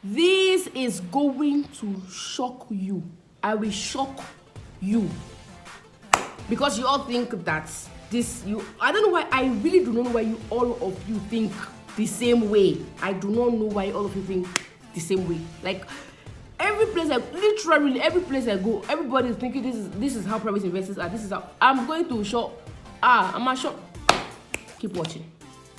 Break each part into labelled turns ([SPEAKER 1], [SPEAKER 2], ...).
[SPEAKER 1] This is going to shock you. I will shock you. Because you all think that I don't know why, I really do not know why all of you think the same way. I do not know why all of you think the same way. Like, literally every place I go, everybody is thinking this is how private investors are. This is how I'm going to show. I'm not sure. Keep watching.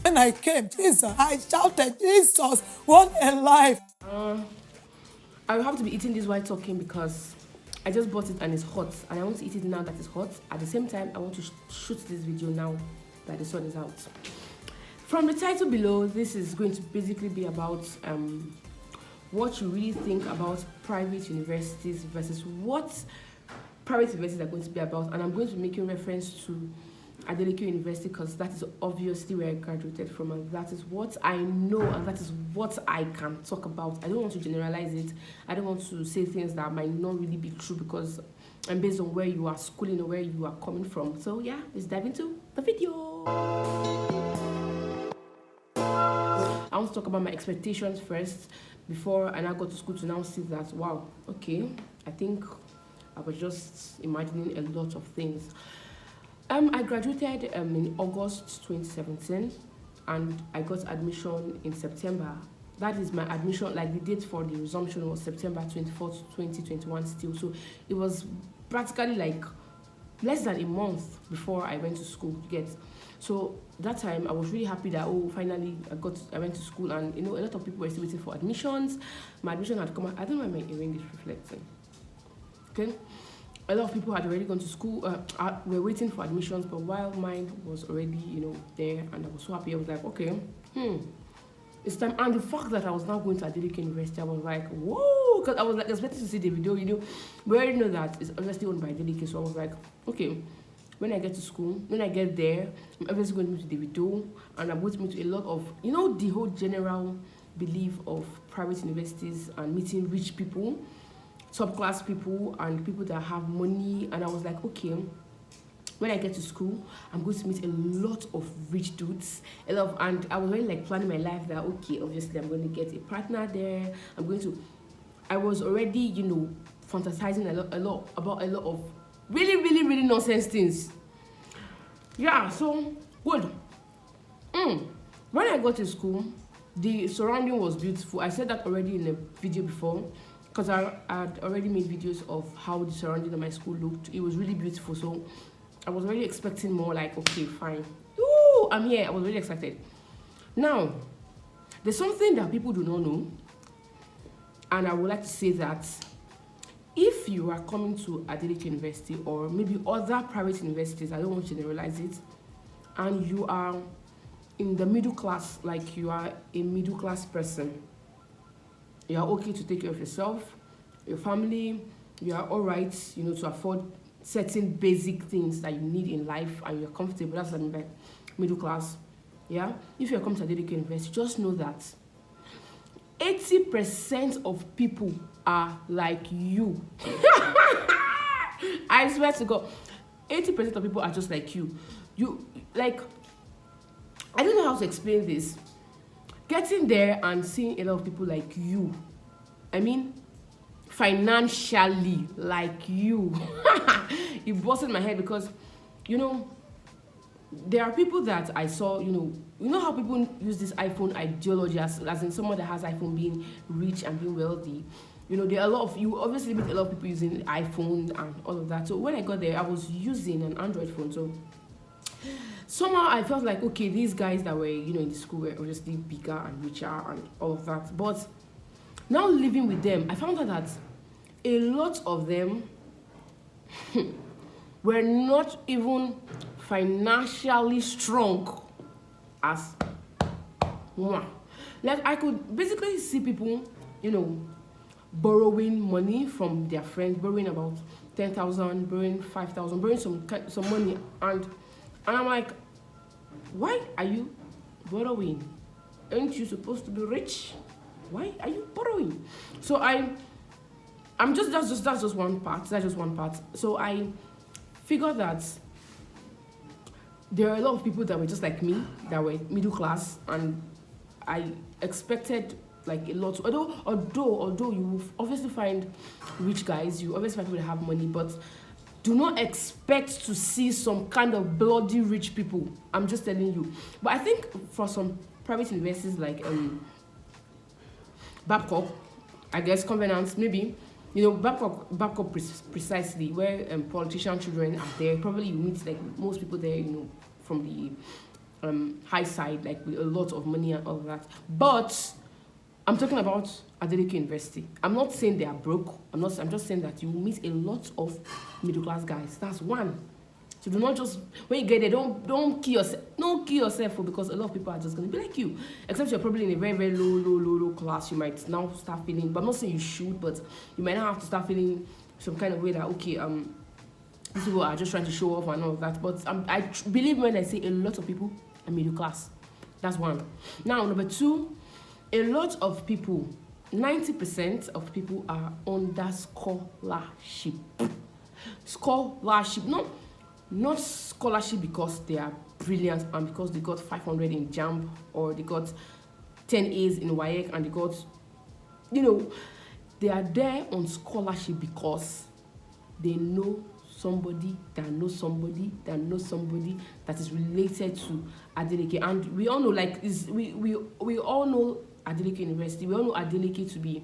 [SPEAKER 2] When I came, Jesus, I shouted, Jesus, what a life.
[SPEAKER 1] I will have to be eating this while talking because I just bought it and it's hot, and I want to eat it now that it's hot. At the same time, I want to shoot this video now that the sun is out. From the title below, this is going to basically be about what you really think about private universities versus what private universities are going to be about. And I'm going to be making reference to Adeleke University because that is obviously where I graduated from, and that is what I know, and that is what I can talk about. I don't want to generalize it. I don't want to say things that might not really be true because I'm based on where you are schooling or where you are coming from. So yeah, let's dive into the video. I want to talk about my expectations first before I now go to school to now see that, wow, okay, I think I was just imagining a lot of things. I graduated in August 2017 and I got admission in September. That is my admission, like the date for the resumption was September 24th, 2021 still. So it was practically like less than a month before I went to school, you get. So that time I was really happy that, oh, finally I went to school, and you know, a lot of people were still waiting for admissions. My admission had come out. I don't know why my earring is reflecting. Okay. A lot of people had already gone to school, were waiting for admissions, but while mine was already, you know, there, and I was so happy. I was like, okay, it's time. And the fact that I was now going to Adeleke University, I was like, whoa, because I was like expecting to see the video, you know. We already know that it's obviously owned by Adeleke, so I was like, okay, when I get to school, when I get there, I'm obviously going to meet the video, and I'm going to meet a lot of, you know, the whole general belief of private universities and meeting rich people, top class people and people that have money. And I was like, okay, when I get to school, I'm going to meet a lot of rich dudes, and I was really like planning my life that, okay, obviously I'm going to get a partner there. I was already, you know, fantasizing a lot about a lot of really nonsense things. Yeah, so good. When I got to school, the surrounding was beautiful. I said that already in a video before, because I had already made videos of how the surrounding of my school looked. It was really beautiful, so I was already expecting more, like, okay, fine. Ooh, I'm here. I was really excited. Now, there's something that people do not know, and I would like to say that if you are coming to Adeleke University or maybe other private universities, I don't want to generalize it, and you are in the middle class, like you are a middle class person, you are okay to take care of yourself, your family, you are all right, you know, to afford certain basic things that you need in life, and you're comfortable. That's what I mean by middle class. Yeah, if you're coming to Adeleke University, just know that 80% of people are like you. I swear to God, 80% of people are just like you. Like, I don't know how to explain this. Getting there and seeing a lot of people like you, I mean, financially like you, it busted my head because, you know, there are people that I saw, you know how people use this iPhone ideology as in someone that has iPhone being rich and being wealthy. You know, there are a lot of, you obviously meet a lot of people using iPhone and all of that. So when I got there, I was using an Android phone. So somehow I felt like, okay, these guys that were, you know, in the school were obviously bigger and richer and all of that. But now living with them, I found out that a lot of them were not even financially strong as one. Like, I could basically see people, you know, borrowing money from their friends, borrowing about 10,000, borrowing 5,000, borrowing some money, and I'm like, why are you borrowing? Aren't you supposed to be rich? Why are you borrowing? So that's just one part. That's just one part. So I figured that there are a lot of people that were just like me, that were middle class, and I expected like a lot. Although you will obviously find rich guys, you obviously find people that have money, but do not expect to see some kind of bloody rich people. I'm just telling you. But I think for some private universities like Babcock, I guess Covenant, maybe, Babcock precisely, where politician children are there. Probably you meet like most people there, from the high side, like with a lot of money and all that. But I'm talking about Adeleke University. I'm not saying they are broke. I'm just saying that you will meet a lot of middle class guys. That's one. So do not just, when you get there, don't kill yourself. Don't kill yourself because a lot of people are just gonna be like you. Except you're probably in a very, very low class. You might now start feeling, but I'm not saying you should, but you might now have to start feeling some kind of way that, okay, these people are just trying to show off and all of that. But I believe when I say a lot of people are middle class. That's one. Now, number two, a lot of people, 90% of people are under scholarship. Scholarship, not scholarship because they are brilliant and because they got 500 in JAMB or they got 10 A's in WAEC and they got, they are there on scholarship because they know somebody that knows somebody that knows somebody that is related to Adeleke. And we all know, like, we all know Adeleke University. We all know Adeleke to be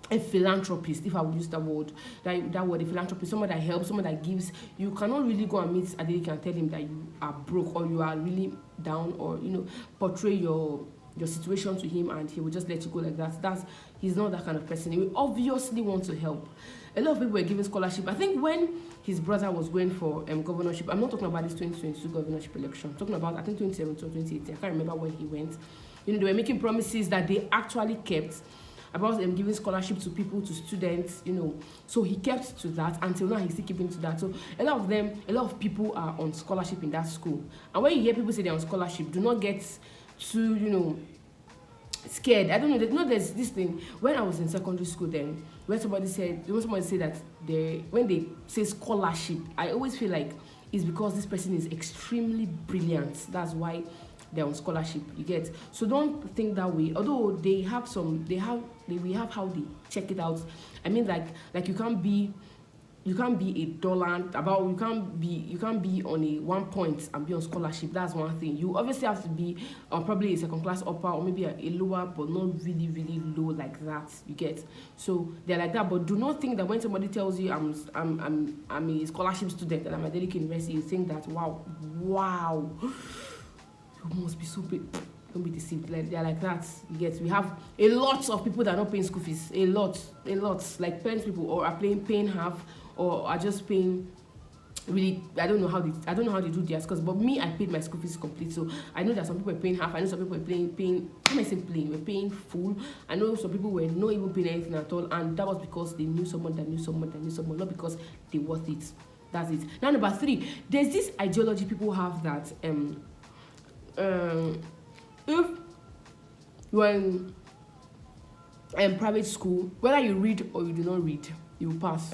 [SPEAKER 1] a philanthropist, if I would use that word, that word, a philanthropist, someone that helps, someone that gives. You cannot really go and meet Adeleke and tell him that you are broke or you are really down, or portray your situation to him and he will just let you go like that. He's not that kind of person. He will obviously want to help. A lot of people were given scholarship. I think when his brother was going for governorship, I'm not talking about this 2022 governorship election. I'm talking about, I think, 2017 or 2018. I can't remember when he went. They were making promises that they actually kept about giving scholarship to people, to students, So he kept to that. Until now, he's still keeping to that. So a lot of people are on scholarship in that school. And when you hear people say they're on scholarship, do not get too, scared. I don't know. There's this thing. When I was in secondary school then, when somebody said that when they say scholarship, I always feel like it's because this person is extremely brilliant. That's why they're on scholarship, you get. So don't think that way. Although we have how they check it out. I mean, like you can't be a dollar about, you can't be on a 1 point and be on scholarship. That's one thing. You obviously have to be probably a second class upper or maybe a lower, but not really, really low like that, you get. So they're like that. But do not think that when somebody tells you I'm a scholarship student and I'm at Adeleke University, you think that wow, you must be so big. Don't be deceived. Like, they're like that. You get. We have a lot of people that are not paying school fees. A lot. Like parents people, or are paying half, or are just paying. Really, I don't know how they do theirs. But me, I paid my school fees complete. So I know that some people are paying half. I know some people are paying. How am I saying paying? We're paying full. I know some people were not even paying anything at all, and that was because they knew someone that knew someone that knew someone, not because they worth it. That's it. Now number three, there's this ideology people have that if you're in private school, whether you read or you do not read, you will pass.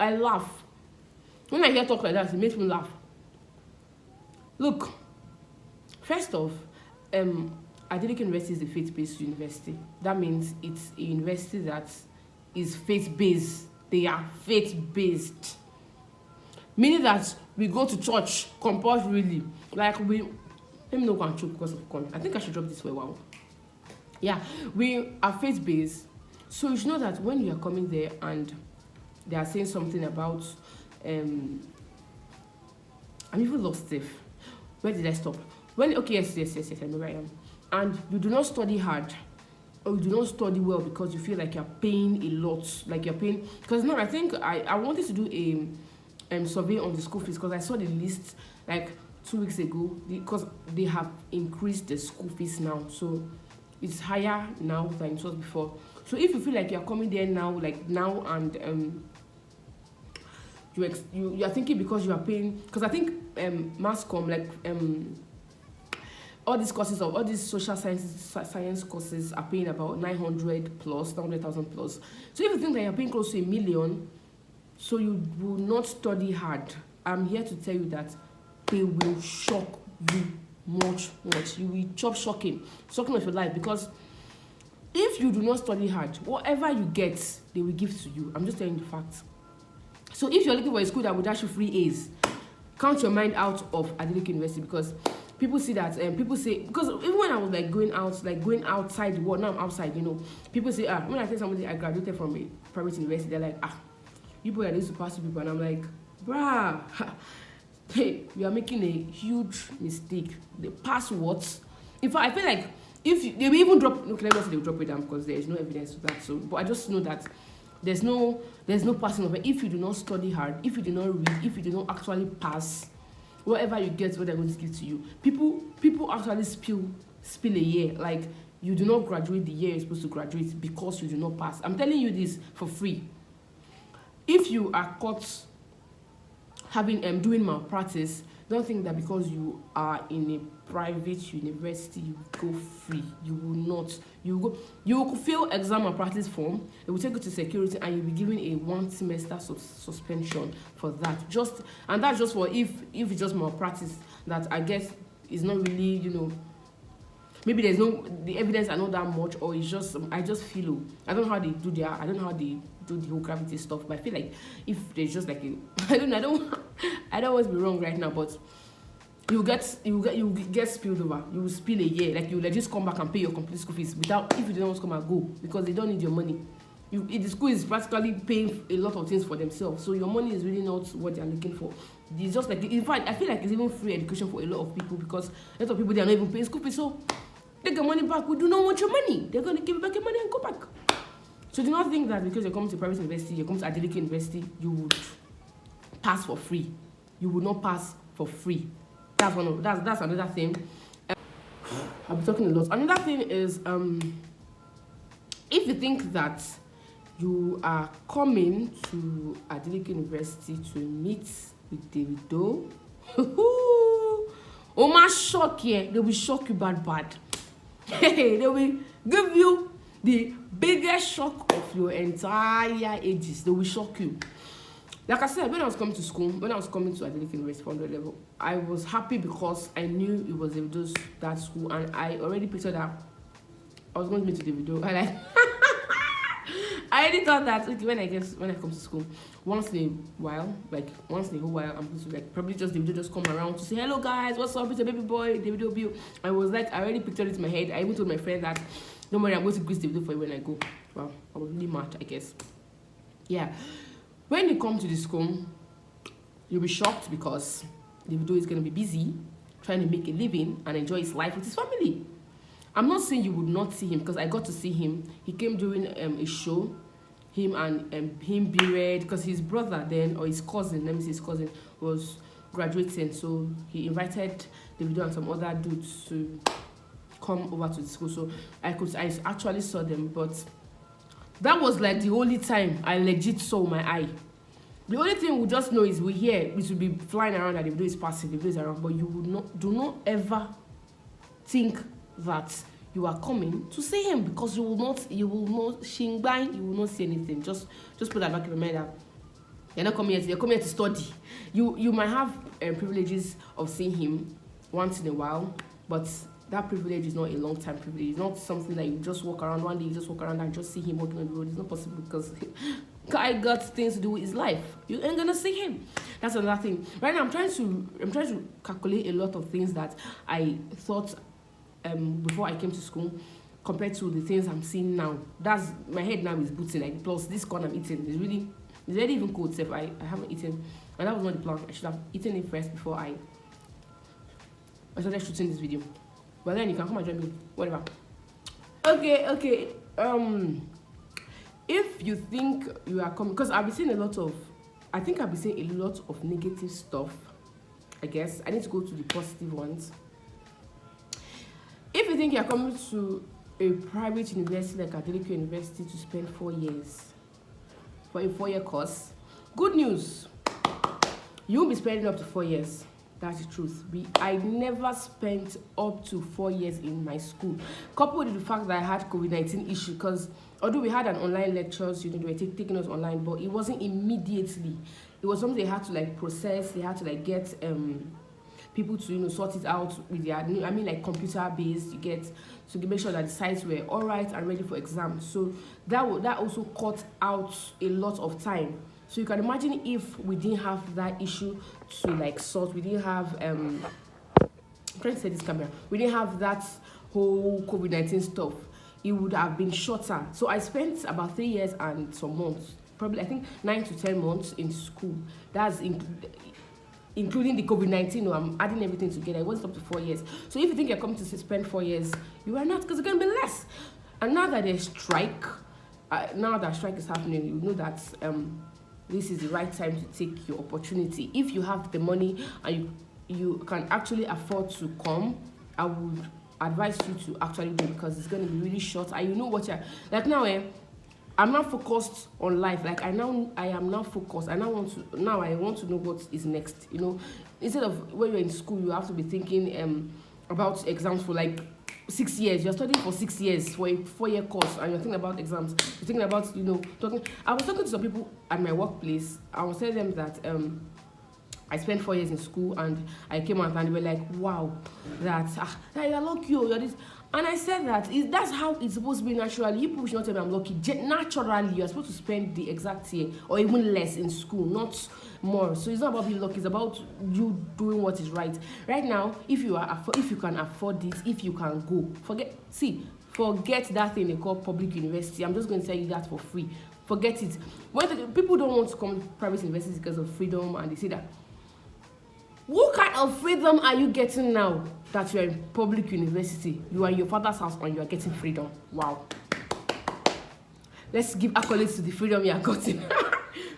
[SPEAKER 1] I laugh. When I hear talk like that, it makes me laugh. Look, first off, Adeleke University is a faith-based university. That means it's a university that is faith-based. They are faith-based. Meaning that we go to church compulsorily. Like let me not go and choke because of corn. I think I should drop this for a while. Yeah, we are faith-based. So you should know that when you are coming there and they are saying something about I'm even lost if. Where did I stop? Yes, I know where I am. And you do not study hard, or you do not study well because you feel like you're paying a lot. Like you're paying, because no, I think I wanted to do a survey on the school fees because I saw the list like 2 weeks ago, because they have increased the school fees now, so it's higher now than it was before. So if you feel like you're coming there now, and you are thinking because you are paying, because I think mass comm, like all these courses, of all these social science courses are paying about 900,000 plus. So if you think that you're paying close to 1 million, so you will not study hard, I'm here to tell you that they will shock you much. You will chop shocking of your life, because if you do not study hard, whatever you get, they will give to you. I'm just telling you the facts. So if you're looking for a school that would dash you free A's, count your mind out of Adeleke University, because people see that, people say, because even when I was like going outside the world, now I'm outside, people say, when I tell somebody I graduated from a private university, they're like, you boy are used to pass people, and I'm like, bruh, hey, you are making a huge mistake. The pass what? In fact, I feel like if they will even drop, no, let me say they will drop it down, because there is no evidence to that. So, but I just know that there's no passing of it. If you do not study hard, if you do not read, if you do not actually pass, whatever you get, what they're going to give to you. People actually spill a year. Like, you do not graduate the year you're supposed to graduate because you do not pass. I'm telling you this for free. If you are caught having doing malpractice, don't think that because you are in a private university you go free. You will not. You will fail exam malpractice form. It will take you to security, and you'll be given a 1 semester suspension for that. And that's just for if it's just malpractice that I guess is not really, maybe the evidence are not that much, or it's just I just feel I don't know how they do the whole gravity stuff, but I feel like if there's just like I don't always be wrong right now, but you get spilled over. You will spill a year, like you just come back and pay your complete school fees without, if you don't want to come and go, because they don't need your money. The school is practically paying a lot of things for themselves, so your money is really not what they're looking for. It's just like, in fact, I feel like it's even free education for a lot of people, because a lot of people, they are not even paying school fees, so take your money back. We do not want your money. They're going to give you back your money and go back. So do not think that because you're coming to private university, you're coming to Adeleke University, you would pass for free. You will not pass for free. That's another thing. I'll be talking a lot. Another thing is, if you think that you are coming to Adeleke University to meet with Davido, oh my shock, yeah, they will shock you bad. They will give you the biggest shock of your entire ages. They will shock you. Like I said, when I was coming to school, when I was coming to Adeleke University 400 level, I was happy because I knew it was Davido's that school, and I already pictured that I was going to meet Davido. I already thought that, okay, when I come to school, once in a whole while, I'm going to probably just Davido just come around to say, hello guys, what's up, it's a baby boy, Davido Bill. I was like, I already pictured it in my head. I even told my friend that, don't worry, I'm going to greet Davido for you when I go. Wow, I was really mad, I guess. Yeah. When you come to the school, you'll be shocked because Davido is going to be busy trying to make a living and enjoy his life with his family. I'm not saying you would not see him, because I got to see him. He came during a show, him B-Red, because his brother then, or his cousin, let me say his cousin, was graduating. So he invited Davido and some other dudes to come over to the school. So I actually saw them, but that was like the only time I legit saw my eye. The only thing we just know is we hear it will be flying around that Davido is passing, Davido is around, but you do not ever think that you are coming to see him, because you will not shingbai, you will not see anything. Just put that back in your mind that you're not coming here, you're coming here to study. You might have privileges of seeing him once in a while, but that privilege is not a long-time privilege. It's not something that you just walk around one day, you just walk around and just see him walking on the road. It's not possible, because guy got things to do with his life. You ain't gonna see him. That's another thing. Right now, I'm trying to calculate a lot of things that I thought before I came to school compared to the things I'm seeing now. That's my head now is booting. Like, plus this corn I'm eating is already even cold. So I haven't eaten, and that was not the plan. I should have eaten it first before I started shooting this video. But then you can come and join me, whatever. Okay. If you think you are coming, because I've been seeing a lot of negative stuff. I guess I need to go to the positive ones. If you think you're coming to a private university like Adeleke University to spend 4 years for a 4-year course, good news, you won't be spending up to 4 years. That's the truth. I never spent up to 4 years in my school, coupled with the fact that I had COVID-19 issue, because although we had an online lectures, they were taking us online, but it wasn't immediately. It was something they had to process. They had to get people to sort it out with their like computer based, you get, to make sure that the sites were all right and ready for exams. So that also cut out a lot of time. So you can imagine if we didn't have that issue to like sort, we didn't have I'm trying to say this camera, we didn't have that whole COVID-19 stuff, it would have been shorter. So I spent about 3 years and some months, probably I think 9 to 10 months in school. That's including the COVID-19. No, I'm adding everything together. It wasn't up to 4 years. So if you think you're coming to spend 4 years, you are not, because it's going to be less. And now that there's strike, now that strike is happening, you know that this is the right time to take your opportunity. If you have the money and you can actually afford to come, I would advise you to actually do it, because it's going to be really short. And you know what you're like now. I'm not focused on life. Like I am now focused. I want to know what is next. Instead of when you're in school, you have to be thinking about exams for like 6 years. You're studying for 6 years for a 4-year course, and you're thinking about exams. You're thinking about talking. I was talking to some people at my workplace. I was telling them that I spent 4 years in school, and I came out and they were like, wow, that you're lucky, you're this. And I said that's how it's supposed to be naturally. You people should not tell me I'm lucky. Naturally, you're supposed to spend the exact year or even less in school, not more. So it's not about being lucky, it's about you doing what is right. Right now, if you can afford this, if you can go, forget that thing they call public university. I'm just going to tell you that for free. Forget it. When people don't want to come to private universities because of freedom, and they say that, what kind of freedom are you getting now that you're in public university? You are in your father's house and you are getting freedom. Wow. Let's give accolades to the freedom you are getting.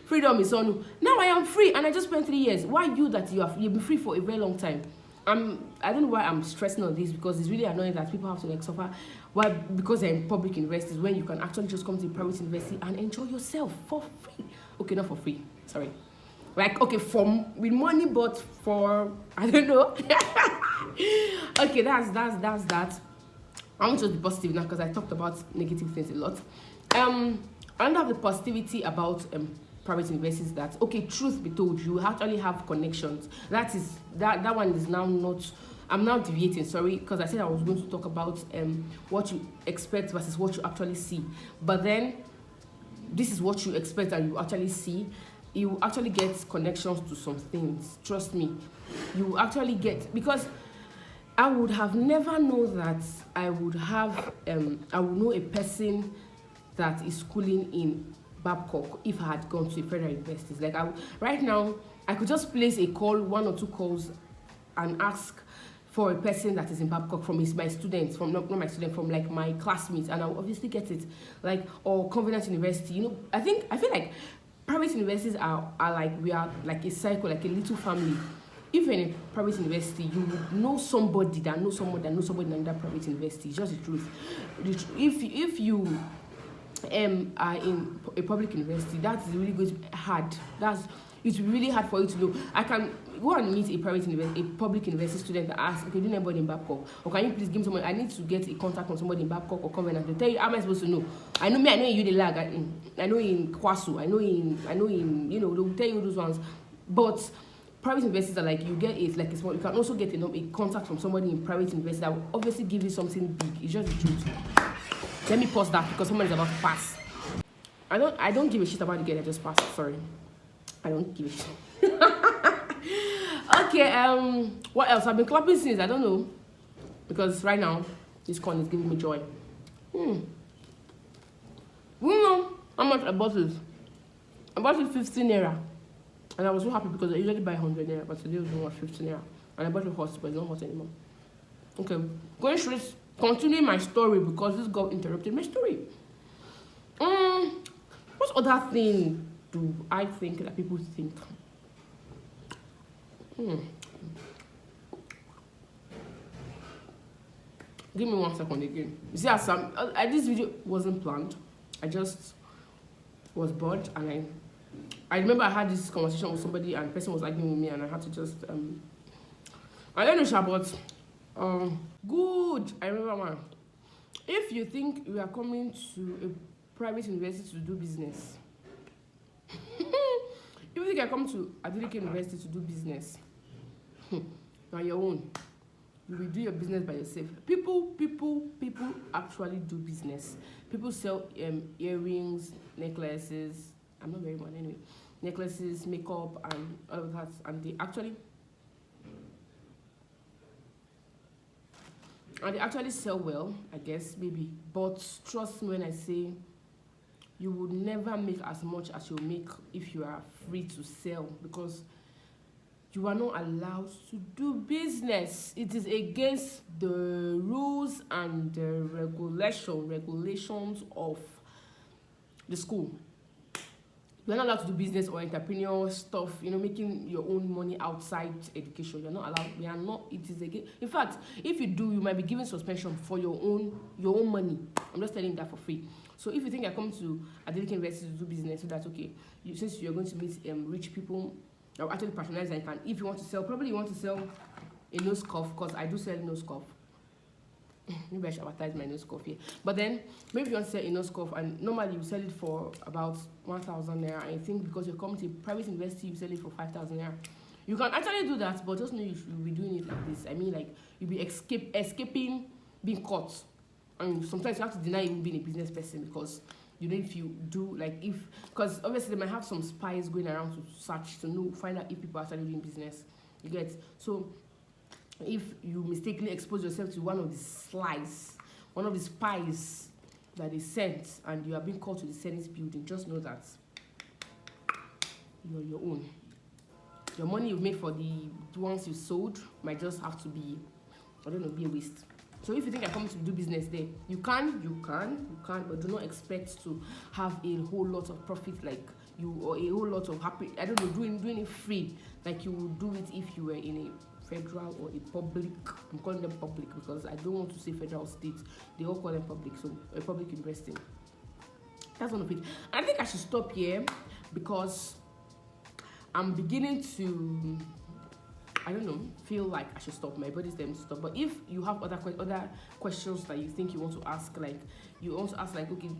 [SPEAKER 1] Freedom is on. Now I am free and I just spent 3 years. Why you that you've been free for a very long time? I don't know why I'm stressing on this, because it's really annoying that people have to like suffer. Why? Because they're in public universities, when you can actually just come to a private university and enjoy yourself for free. Okay, not for free. Sorry. Like, okay, with money, but for, I don't know. Okay, that's that. I want to be positive now, because I talked about negative things a lot. Under the positivity about private universities, that, okay, truth be told, you actually have connections. That one is now not, I'm now deviating, sorry, because I said I was going to talk about what you expect versus what you actually see. But then, this is what you expect and you actually see. You actually get connections to some things. Trust me. You actually get, because I would have never known that I would know a person that is schooling in Babcock if I had gone to a federal university. Like right now, I could just place a call, 1 or 2 calls, and ask for a person that is in Babcock from my students, from not my student, from like my classmates, and I'll obviously get it. Like, or Covenant University. I feel like private universities are like, we are like a cycle, like a little family. If you're in a private university, you would know somebody that knows someone that knows somebody in that private university. It's just the truth. If you are in a public university, that's really going to be hard. It's really hard for you to know. I can go and meet a public university student and ask, okay, do you know anybody in Babcock? Or can you please give me someone? I need to get a contact from somebody in Babcock or Covenant to tell you, how am I supposed to know? I know in Unilag, I know in Kwasu, I know in they'll tell you those ones. But private universities are like, you get it like a small, you can also get a contact from somebody in private university that will obviously give you something big. It's just the truth. Let me pause that because someone is about to pass. I don't give a shit about the girl that just passed. Sorry. I don't give a shit. Okay, what else? I've been clapping since, I don't know. Because right now, this corn is giving me joy. You know how much I bought it? I bought it 15 naira. And I was so happy because I usually buy 100 naira, but today it was only 15 naira. And I bought it hot, but it's not hot anymore. Okay, going straight, continuing my story because this girl interrupted my story. What other thing do I think that people think? Give me 1 second again. You see, this video wasn't planned. I just was bored, and I remember I had this conversation with somebody, and the person was arguing with me, and I had to just I don't know, but good. I remember one. If you think you are coming to a private university to do business, if you think you're coming to Adeleke University to do business, You're on your own. You will do your business by yourself. People actually do business. People sell earrings, necklaces. I'm not wearing one anyway. Necklaces, makeup, and all of that, and they actually sell well, I guess, maybe. But trust me when I say you would never make as much as you make if you are free to sell, because you are not allowed to do business. It is against the rules and the regulations of the school. You're not allowed to do business or entrepreneurial stuff, making your own money outside education. You're not allowed. We are not. It is again. In fact, if you do, you might be given suspension for your own money. I'm just telling you that for free. So if you think I come to Adeleke University to do business, so that's okay. Since you're going to meet rich people, I'll actually patronize and can. If you want to sell, probably you want to sell a nose cuff, because I do sell nose cuff. Maybe I should advertise my nose cuff here. But then maybe you want to sell a nose cuff, and normally you sell it for about 1,000 naira. And I think because you're coming to a private university, you sell it for 5,000 naira. You can actually do that, but just know you should be doing it like this. I mean, like, you'll be escaping being caught. And sometimes you have to deny even being a business person, because if you do, because obviously they might have some spies going around to search to find out if people are actually doing business. You get? So if you mistakenly expose yourself to one of the spies that they sent, and you are being called to the Senate building, just know that you're your own. Your money you've made for the ones you sold might just have to be, be a waste. So if you think I come to do business there, you can, but do not expect to have a whole lot of profit or a whole lot of happy, doing it free like you would do it if you were in a federal or a public. I'm calling them public because I don't want to say federal, state. They all call them public, so a public university. That's one of it. I think I should stop here because I'm beginning to, feel like I should stop. My body's telling me to stop. But if you have other questions that you think you want to ask, okay,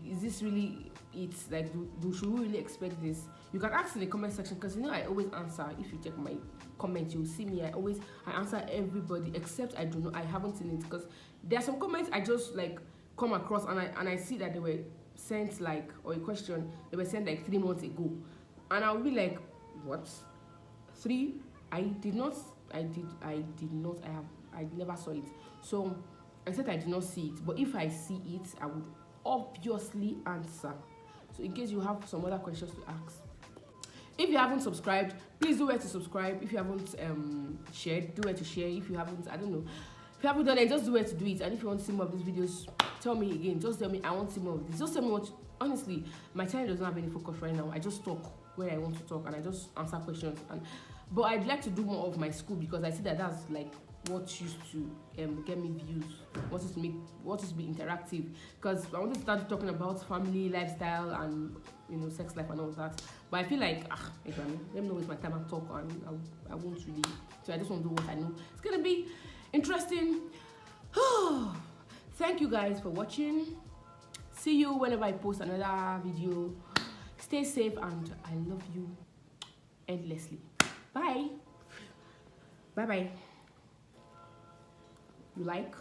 [SPEAKER 1] is this really it? Should we really expect this? You can ask in the comment section, because I always answer. If you check my comments, you'll see me. I answer everybody, except I haven't seen it, because there are some comments I just come across and I see that they were sent or a question they were sent 3 months ago, and I'll be like, what? 3? I never saw it. So I said I did not see it, but if I see it, I would obviously answer. So in case you have some other questions to ask. If you haven't subscribed, please do where to subscribe. If you haven't shared, do where to share. If you haven't, if you haven't done it, just do where to do it. And if you want to see more of these videos, tell me again. Just tell me I want to see more of this. Just tell me what. Honestly, my channel doesn't have any focus right now. I just talk where I want to talk, and I just answer questions. But I'd like to do more of my school, because I see that that's what used to get me views, what used to be interactive. Because I wanted to start talking about family, lifestyle, and sex life and all that. But I feel like let me not waste my time and talk, and I won't really. So I just want to do what I know. It's gonna be interesting. Thank you guys for watching. See you whenever I post another video. Stay safe, and I love you endlessly. Bye. Bye. You like?